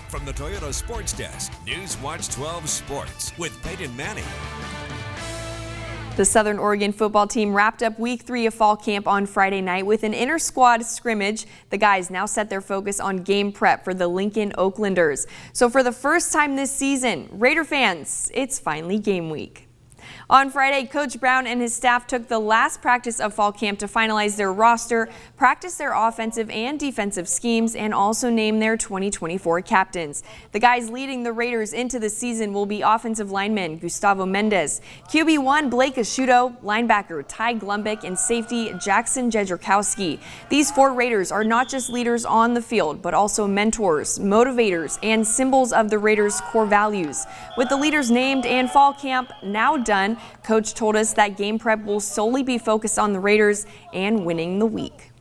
From the Toyota Sports Desk, NewsWatch 12 Sports with Payton Mannie. The Southern Oregon football team wrapped up week 3 of fall camp on Friday night with an inter-squad scrimmage. The guys now set their focus on game prep for the Lincoln Oaklanders. So for the first time this season, Raider fans, it's finally game week. On Friday, Coach Brown and his staff took the last practice of fall camp to finalize their roster, practice their offensive and defensive schemes, and also name their 2024 captains. The guys leading the Raiders into the season will be offensive lineman Gustavo Mendez, QB1 Blake Asciuto, linebacker Ty Glumbick, and safety Jackson Jedrzejkowski. These 4 Raiders are not just leaders on the field, but also mentors, motivators, and symbols of the Raiders' core values. With the leaders named and fall camp now done, Coach told us that game prep will solely be focused on the Raiders and winning the week.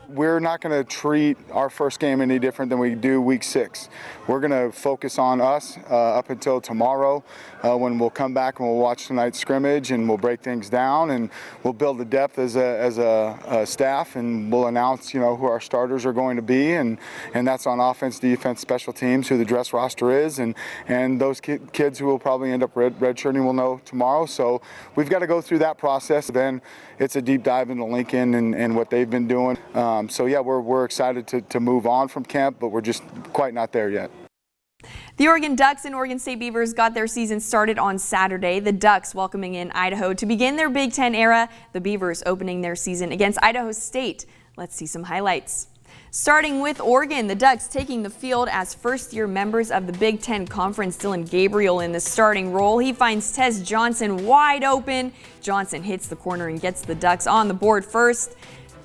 We're not going to treat our first game any different than we do week 6. We're going to focus on us up until tomorrow when we'll come back and we'll watch tonight's scrimmage and we'll break things down and we'll build the depth as a staff, and we'll announce who our starters are going to be, and that's on offense, defense, special teams, who the dress roster is, and those kids who will probably end up redshirting will know tomorrow. So we've got to go through that process. Then it's a deep dive into Lincoln and what they've been doing. So yeah, we're excited to move on from camp, but we're just quite not there yet. The Oregon Ducks and Oregon State Beavers got their season started on Saturday. The Ducks welcoming in Idaho to begin their Big Ten era. The Beavers opening their season against Idaho State. Let's see some highlights. Starting with Oregon, the Ducks taking the field as first-year members of the Big Ten Conference. Dylan Gabriel in the starting role. He finds Tez Johnson wide open. Johnson hits the corner and gets the Ducks on the board first.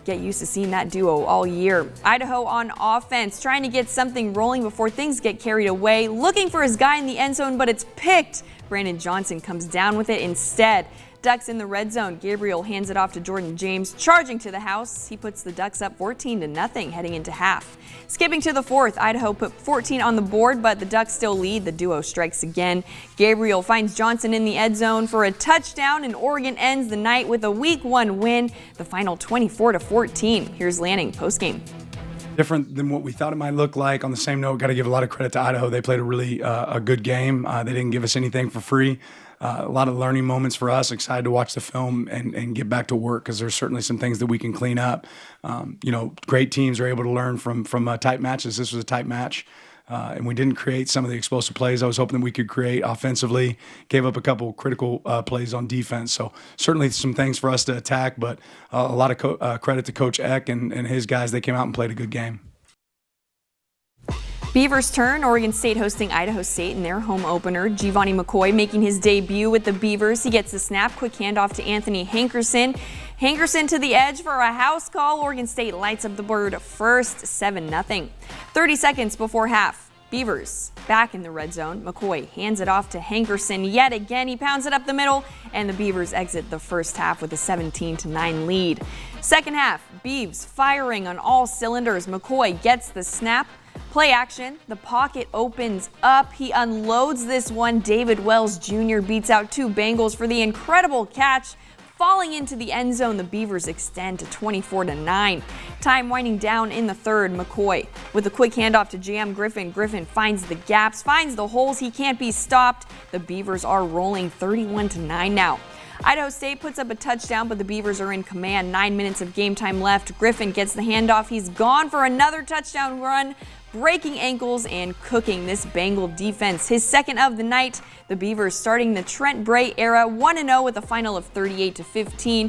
Get used to seeing that duo all year. Idaho on offense, trying to get something rolling before things get carried away. Looking for his guy in the end zone, but it's picked. Brandon Johnson comes down with it instead. Ducks in the red zone. Gabriel hands it off to Jordan James, charging to the house. He puts the Ducks up 14-0 heading into half. Skipping to the 4th, Idaho put 14 on the board, but the Ducks still lead. The duo strikes again. Gabriel finds Johnson in the end zone for a touchdown, and Oregon ends the night with a Week 1 win. The final 24-14. Here's Lanning postgame. Different than what we thought it might look like. On the same note, got to give a lot of credit to Idaho. They played a really a good game. They didn't give us anything for free. A lot of learning moments for us. Excited to watch the film and get back to work, because there's certainly some things that we can clean up. Great teams are able to learn from tight matches. This was a tight match. And we didn't create some of the explosive plays I was hoping that we could create offensively. Gave up a couple critical plays on defense. So certainly some things for us to attack, but a lot of credit to Coach Eck and his guys. They came out and played a good game. Beavers turn. Oregon State hosting Idaho State in their home opener. Giovanni McCoy making his debut with the Beavers. He gets the snap. Quick handoff to Anthony Hankerson. Hankerson to the edge for a house call. Oregon State lights up the board first, 7-0. 30 seconds before half. Beavers back in the red zone. McCoy hands it off to Hankerson yet again. He pounds it up the middle, and the Beavers exit the first half with a 17-9 lead. Second half, Beavs firing on all cylinders. McCoy gets the snap. Play action. The pocket opens up. He unloads this one. David Wells Jr. beats out 2 Bengals for the incredible catch. Falling into the end zone, the Beavers extend to 24-9. Time winding down in the 3rd. McCoy with a quick handoff to Jam Griffin. Griffin finds the gaps, finds the holes. He can't be stopped. The Beavers are rolling 31-9 now. Idaho State puts up a touchdown, but the Beavers are in command. 9 minutes of game time left. Griffin gets the handoff. He's gone for another touchdown run, breaking ankles and cooking this Bengal defense. His second of the night. The Beavers starting the Trent Bray era 1-0 with a final of 38-15.